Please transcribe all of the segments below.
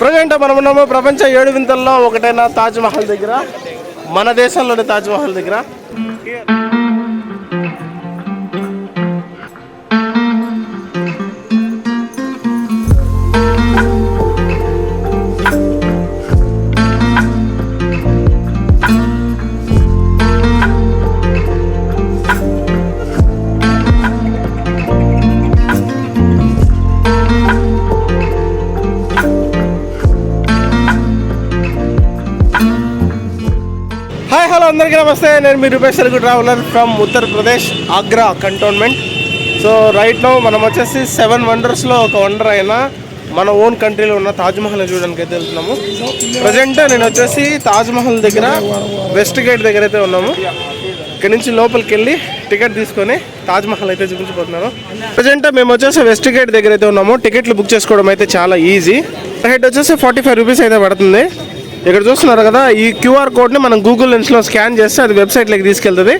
Present మనం ఉన్నాము ప్రపంచ 7 వింతల్లో ఒకటైన తాజ్ మహల్ దగ్గర, మన దేశంలోని తాజ్ మహల్ దగ్గర. హలో అందరికీ నమస్తే, నేను మీ Rupesh Telugu traveller from Uttar Pradesh Agra cantonment. So right now మనం వచ్చేసి 7 వండర్స్లో ఒక వండర్ అయిన మన ఓన్ కంట్రీలో ఉన్న తాజ్మహల్ని చూడడానికి అయితే వెళ్తున్నాము. ప్రజెంట్ నేను వచ్చేసి తాజ్మహల్ దగ్గర వెస్ట్ గేట్ దగ్గర అయితే ఉన్నాము. ఇక్కడ నుంచి లోపలికి వెళ్ళి టికెట్ తీసుకొని తాజ్మహల్ అయితే చూపించబోతున్నాను. ప్రజెంట్ మేము వచ్చేసి వెస్ట్ గేట్ దగ్గర అయితే ఉన్నాము. టికెట్లు బుక్ చేసుకోవడం అయితే చాలా ఈజీ. హెడ్ వచ్చేసి 45 రూపీస్ అయితే పడుతుంది. ఇక్కడ చూస్తున్నారు కదా, ఈ క్యూఆర్ కోడ్ని మనం గూగుల్ లెన్స్లో స్కాన్ చేస్తే అది వెబ్సైట్లోకి తీసుకెళ్తుంది.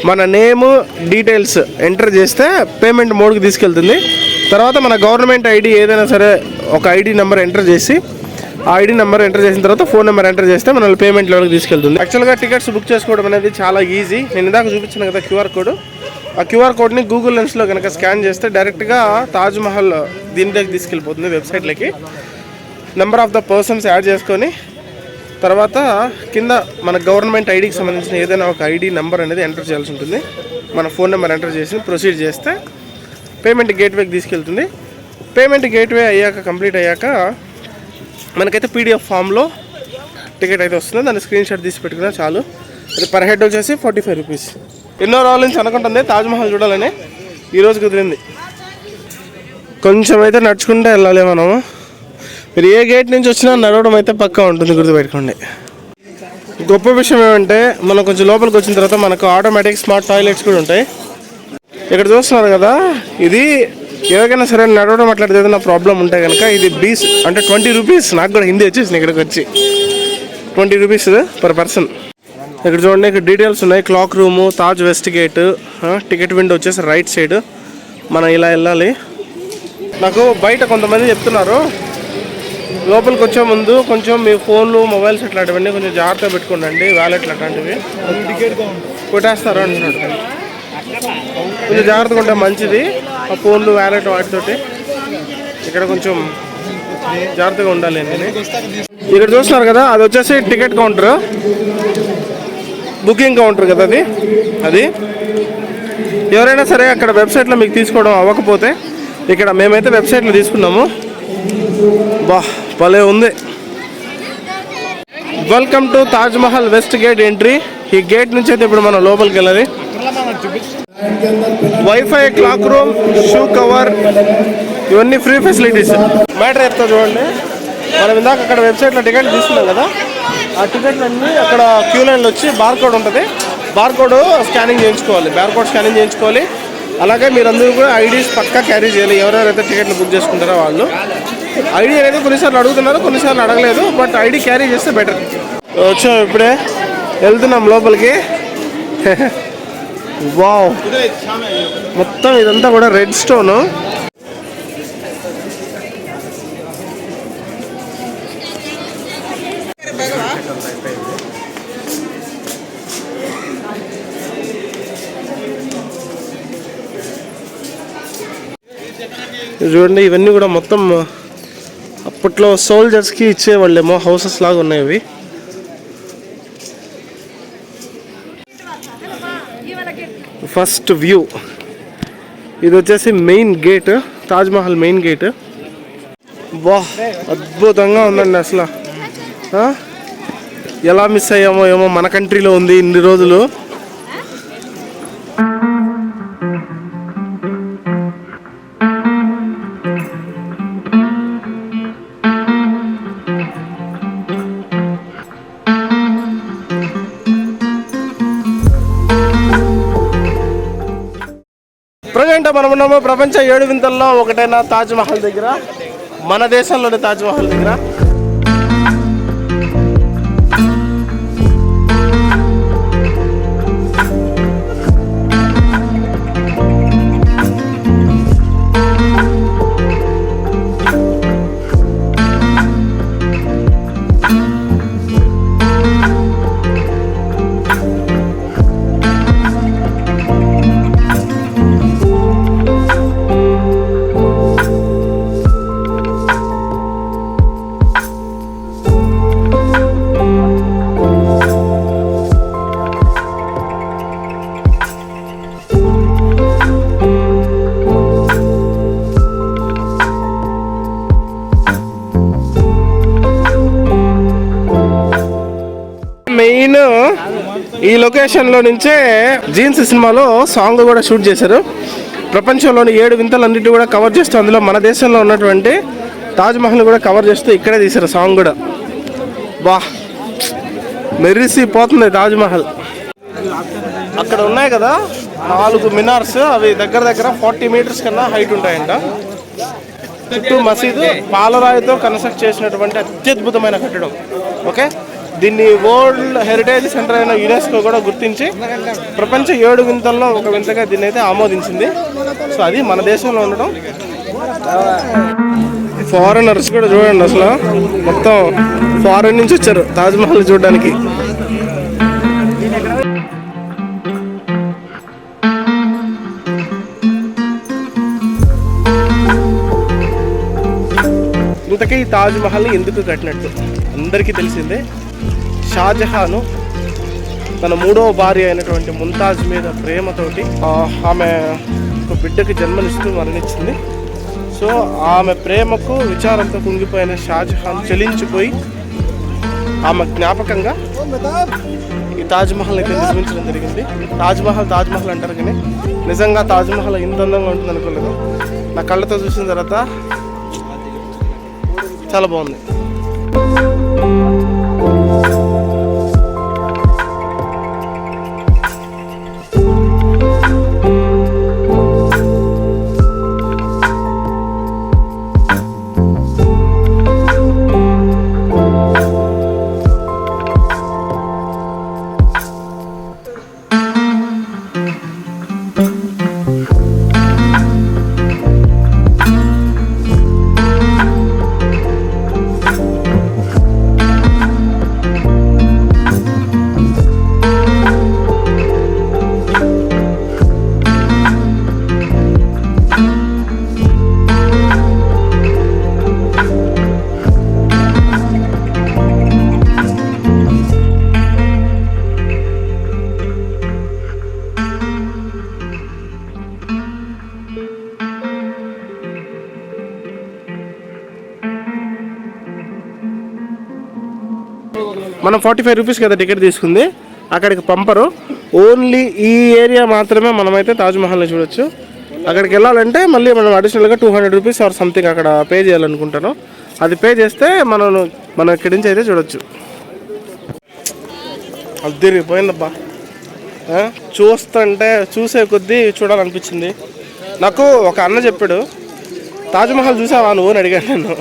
మన నేమ్ డీటెయిల్స్ ఎంటర్ చేస్తే పేమెంట్ మోడ్కి తీసుకెళ్తుంది. తర్వాత మన గవర్నమెంట్ ఐడి ఏదైనా సరే ఒక ఐడి నెంబర్ ఎంటర్ చేసి, ఆ ఐడి నెంబర్ ఎంటర్ చేసిన తర్వాత ఫోన్ నెంబర్ ఎంటర్ చేస్తే మనల్ని పేమెంట్ లెవెల్కి తీసుకెళ్తుంది. యాక్చువల్గా టికెట్స్ బుక్ చేసుకోవడం అనేది చాలా ఈజీ. నేను ఇందాక చూపించాను కదా క్యూఆర్ కోడ్, ఆ క్యూఆర్ కోడ్ని గూగుల్ లెన్స్లో కనుక స్కాన్ చేస్తే డైరెక్ట్గా తాజ్మహల్ దీనిలోకి తీసుకెళ్ళిపోతుంది, వెబ్సైట్లోకి. Number of the persons add చేసుకొని తర్వాత కింద మన గవర్నమెంట్ ఐడికి సంబంధించిన ఏదైనా ఒక ఐడి నెంబర్ అనేది ఎంటర్ చేయాల్సి ఉంటుంది. మన ఫోన్ నెంబర్ ఎంటర్ చేసి ప్రొసీడ్ చేస్తే పేమెంట్ గేట్వేకి తీసుకెళ్తుంది. పేమెంట్ గేట్వే అయ్యాక, కంప్లీట్ అయ్యాక మనకైతే పీడిఎఫ్ ఫామ్లో టికెట్ అయితే వస్తుంది. దాన్ని స్క్రీన్ షాట్ తీసి పెట్టుకున్నా చాలు. అది పర్ హెడ్ వచ్చేసి 45 రూపీస్. ఎన్నో రోజుల నుంచి అనుకుంటుంది తాజ్మహల్ చూడాలని, ఈరోజు కుదిరింది. కొంచెం అయితే నడుచుకుంటే వెళ్ళాలి మనము. మీరు ఏ గేట్ నుంచి వచ్చినా నడవడం అయితే పక్కా ఉంటుంది, గుర్తుపెట్టుకోండి. గొప్ప విషయం ఏమంటే మనం కొంచెం లోపలికి వచ్చిన తర్వాత మనకు ఆటోమేటిక్ స్మార్ట్ టాయిలెట్స్ కూడా ఉంటాయి. ఇక్కడ చూస్తున్నారు కదా, ఇది ఎవరికైనా సరే నడవడం అట్లాంటిది ఏదైనా ప్రాబ్లం ఉంటే కనుక ఇది బీస్ అంటే 20 రూపీస్. నాకు కూడా హిందీ వచ్చేసింది ఇక్కడికి వచ్చి. 20 రూపీస్ పర్ పర్సన్. ఇక్కడ చూడండి, ఇక్కడ డీటెయిల్స్ ఉన్నాయి. Clock room, Taj west gate, ticket window వచ్చేసి రైట్ సైడ్. మనం ఇలా వెళ్ళాలి. నాకు బయట కొంతమంది చెప్తున్నారు, లోపలికి వచ్చే ముందు కొంచెం మీ ఫోన్లు, మొబైల్స్ ఇట్లాంటివన్నీ కొంచెం జాగ్రత్తగా పెట్టుకోండి, వ్యాలెట్లు అట్లాంటివి కొట్టేస్తారు అంటున్నాడు. కొంచెం జాగ్రత్తగా ఉంటే మంచిది. ఆ ఫోన్లు, వ్యాలెట్ వాటితోటి ఇక్కడ కొంచెం జాగ్రత్తగా ఉండాలి. ఇక్కడ చూస్తున్నారు కదా, అది వచ్చేసి టికెట్ కౌంటర్, బుకింగ్ కౌంటర్ కదా అది. ఎవరైనా సరే అక్కడ వెబ్సైట్లో మీకు తీసుకోవడం అవ్వకపోతే, ఇక్కడ మేమైతే వెబ్సైట్లో తీసుకున్నాము. బా భలే ఉంది. Welcome to Taj Mahal west gate entry. ఈ గేట్ నుంచి అయితే ఇప్పుడు మనం లోపలికి వెళ్ళాలి. Wifi, clock room, shoe cover, ఇవన్నీ ఫ్రీ ఫెసిలిటీస్. మ్యాటర్ చెప్తా చూడండి. మనం ఇందాక అక్కడ వెబ్సైట్లో టికెట్ తీసుకున్నాం కదా, ఆ టికెట్లన్నీ అక్కడ క్యూ లైన్లో వచ్చి బార్కోడ్ ఉంటుంది. బార్కోడ్ స్కానింగ్ చేయించుకోవాలి. అలాగే మీరందరూ కూడా ఐడీస్ పక్కా క్యారీ చేయాలి. ఎవరెవరైతే టికెట్లు బుక్ చేసుకుంటారో వాళ్ళు. ఐడి అనేది కొన్నిసార్లు అడుగుతున్నారు, కొన్నిసార్లు అడగలేదు. బట్ ఐడి క్యారీ చేస్తే బెటర్. వచ్చాం, ఇప్పుడే వెళ్తున్నాం లోపలికి. వావ్, మొత్తం ఇదంతా కూడా రెడ్ స్టోను. చూడండి, ఇవన్నీ కూడా మొత్తం అప్పట్లో సోల్జర్స్కి ఇచ్చేవాళ్ళేమో హౌసెస్ లాగా ఉన్నాయి ఇవి. ఫస్ట్ వ్యూ ఇది వచ్చేసి main gate, Taj Mahal main gate. వా, అద్భుతంగా ఉందండి అసలు. ఎలా మిస్ అయ్యామో ఏమో, మన కంట్రీలో ఉంది ఇన్ని రోజులు. ప్రజెంట్ మనం ఉన్నాము ప్రపంచ 7 వింతల్లో ఒకటైన తాజ్మహల్ దగ్గర, మన దేశంలోని తాజ్మహల్ దగ్గర. మెయిన్ ఈ లొకేషన్లో నుంచే జీన్స్ సినిమాలో సాంగ్ కూడా షూట్ చేశారు. ప్రపంచంలోని 7 వింతలన్నిటి కూడా కవర్ చేస్తూ అందులో మన దేశంలో ఉన్నటువంటి తాజ్మహల్ కూడా కవర్ చేస్తూ ఇక్కడే తీశారు సాంగ్ కూడా. బా మెరిసిపోతుంది తాజ్మహల్. అక్కడ ఉన్నాయి కదా 4 మినార్స్, అవి దగ్గర 40 మీటర్స్ కన్నా హైట్ ఉంటాయంట. చుట్టూ మసీదు పాలరాయితో కన్స్ట్రక్ట్ చేసినటువంటి అత్యద్భుతమైన కట్టడం. ఓకే, దీన్ని వరల్డ్ హెరిటేజ్ సెంటర్ అయిన యునెస్కో కూడా గుర్తించి ప్రపంచ 7 వింతల్లో ఒక వింతగా దీన్ని అయితే ఆమోదించింది. సో అది మన దేశంలో ఉండడం. ఫారినర్స్ కూడా చూడండి, అసలు మొత్తం ఫారిన్ నుంచి వచ్చారు తాజ్మహల్ చూడడానికి. ఇంతకీ ఈ తాజ్మహల్ని ఎందుకు కట్టినట్టు అందరికీ తెలిసిందే. షాజహాను తన 3వ భార్య అయినటువంటి ముంతాజ్ మీద ప్రేమతోటి ఆమె ఒక బిడ్డకి జన్మనిస్తూ మరణించింది. సో ఆమె ప్రేమకు విచారంతో కుంగిపోయిన షాజహాన్ చలించిపోయి ఆమె జ్ఞాపకంగా ఈ తాజ్మహల్ అయితే నిర్మించడం జరిగింది. తాజ్మహల్ అంటారు కానీ నిజంగా తాజ్మహల్ ఇంత అందంగా ఉంటుంది అనుకోలేదు. నా కళ్ళతో చూసిన తర్వాత చాలా బాగుంది. మనం 45 రూపీస్ కదా టికెట్ తీసుకుంది, అక్కడికి పంపరు. ఓన్లీ ఈ ఏరియా మాత్రమే మనమైతే తాజ్మహల్ని చూడొచ్చు. అక్కడికి వెళ్ళాలంటే మళ్ళీ మనం అడిషనల్గా 200 రూపీస్ ఆర్ సంథింగ్ అక్కడ పే చేయాలనుకుంటాను. అది పే చేస్తే మనం ఇక్కడి నుంచి అయితే చూడొచ్చు. అది తిరిగిపోయిందబ్బా, చూసే కొద్దీ చూడాలనిపించింది. నాకు ఒక అన్న చెప్పాడు, తాజ్మహల్ చూసావా నువ్వు అని అడిగాను నేను.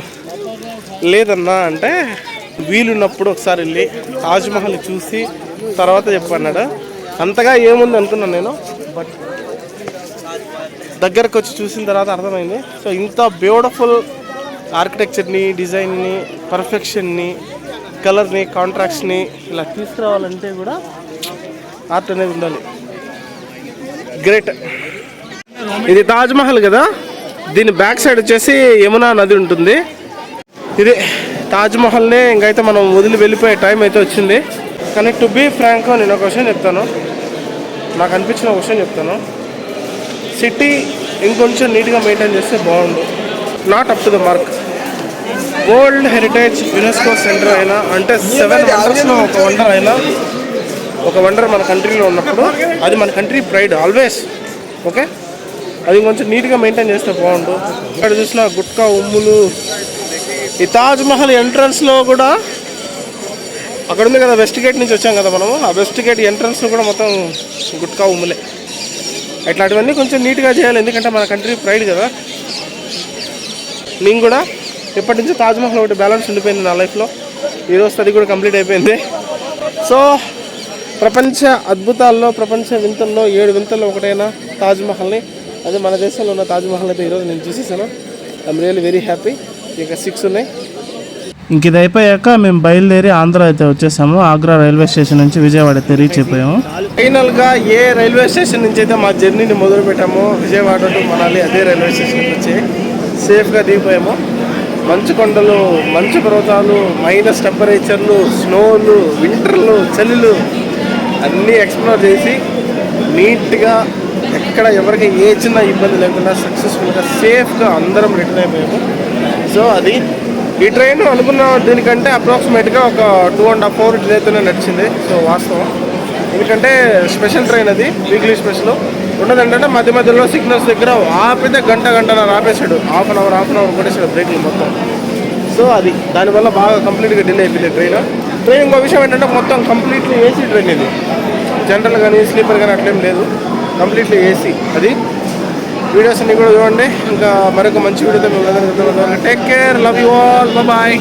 లేదన్నా అంటే, వీలున్నప్పుడు ఒకసారి వెళ్ళి తాజ్మహల్ చూసి తర్వాత చెప్పన్నాడు. అంతగా ఏముంది అనుకున్నాను నేను, బట్ దగ్గరకు వచ్చి చూసిన తర్వాత అర్థమైంది. సో ఇంత బ్యూటిఫుల్ ఆర్కిటెక్చర్ని, డిజైన్ని, పర్ఫెక్షన్ని, కలర్ని, కాంట్రాక్ట్స్ని ఇలా తీసుకురావాలంటే కూడా ఆర్ట్ అనేది ఉండాలి. గ్రేట్. ఇది తాజ్మహల్ కదా, దీని బ్యాక్ సైడ్ వచ్చేసి యమునా నది ఉంటుంది. ఇది తాజ్మహల్ని ఇంకైతే మనం వదిలి వెళ్ళిపోయే టైం అయితే వచ్చింది. కానీ టు బీ ఫ్రాంక్ నేను ఒక క్వశ్చన్ చెప్తాను, నాకు అనిపించిన క్వశ్చన్ చెప్తాను. సిటీ ఇంకొంచెం నీట్గా మెయింటైన్ చేస్తే బాగుండు. Not up to the mark. World heritage UNESCO centre అయినా, అంటే 7 వండర్స్లో ఒక వండర్ అయినా, ఒక వండర్ మన కంట్రీలో ఉన్నప్పుడు అది మన కంట్రీ ప్రైడ్ ఆల్వేస్. ఓకే, అది కొంచెం నీట్గా మెయింటైన్ చేస్తే బాగుండు. ఇక్కడ చూసిన గుట్కా ఉమ్ములు. ఈ తాజ్మహల్ ఎంట్రన్స్లో కూడా అక్కడ ఉంది కదా, వెస్ట్ గేట్ నుంచి వచ్చాం కదా మనము, ఆ వెస్ట్ గేట్ ఎంట్రన్స్లో కూడా మొత్తం గుట్కా ఉమ్ములే. ఇట్లాంటివన్నీ కొంచెం నీట్గా చేయాలి, ఎందుకంటే మన కంట్రీ ప్రైడ్ కదా. నేను కూడా ఎప్పటి నుంచో తాజ్మహల్ ఒకటి బ్యాలెన్స్ ఉండిపోయింది నా లైఫ్లో. ఈరోజు అది కూడా కంప్లీట్ అయిపోయింది. సో ప్రపంచ అద్భుతాల్లో, ప్రపంచ వింతల్లో 7 వింతల్లో ఒకటైన తాజ్మహల్ని, అదే మన దేశంలో ఉన్న తాజ్మహల్ అయితే ఈరోజు నేను చూసేసాను. I'm really very happy. ఇంకా 6 ఉన్నాయి. ఇంక ఇది అయిపోయాక మేము బయలుదేరి ఆంధ్ర అయితే వచ్చేసాము. ఆగ్రా రైల్వే స్టేషన్ నుంచి విజయవాడ అయితే రీచ్ అయిపోయాము. ఫైనల్గా ఏ రైల్వే స్టేషన్ నుంచి అయితే మా జర్నీని మొదలు పెట్టామో, విజయవాడ టు మనాలి అదే రైల్వే స్టేషన్కి వచ్చి సేఫ్గా దిగిపోయాము. మంచు కొండలు, మంచు పర్వతాలు, మైనస్ టెంపరేచర్లు, స్నోలు, వింటర్లు, చలిలు అన్నీ ఎక్స్ప్లోర్ చేసి నీట్గా ఎక్కడ ఎవరికి ఏ చిన్న ఇబ్బంది లేకుండా సక్సెస్ఫుల్గా సేఫ్గా అందరం రిటర్న్ అయిపోయాము. సో అది ఈ ట్రైన్ అనుకున్న దీనికంటే అప్రాక్సిమేట్గా ఒక 2.5 hours డిలే అయితేనే నడిచింది. సో వాస్తవం, ఎందుకంటే స్పెషల్ ట్రైన్ అది, వీక్లీ స్పెషల్ ఉండదంటే మధ్య మధ్యలో సిగ్నల్స్ దగ్గర ఆపితే గంటన్నర ఆపేసాడు, హాఫ్ అన్ అవర్ కొట్టేసాడు బ్రేక్లు మొత్తం. సో అది దానివల్ల బాగా కంప్లీట్గా డిలే అయిపోయింది ట్రైన్. ఇంకో విషయం ఏంటంటే మొత్తం కంప్లీట్లీ ఏసీ ట్రైన్ ఇది, జనరల్ కానీ స్లీపర్ కానీ అట్లేం లేదు, కంప్లీట్లీ ఏసీ. అది వీడియోస్ అన్ని కూడా చూడండి. ఇంకా మరొక మంచి వీడియోతో మేము take care, love you all, bye.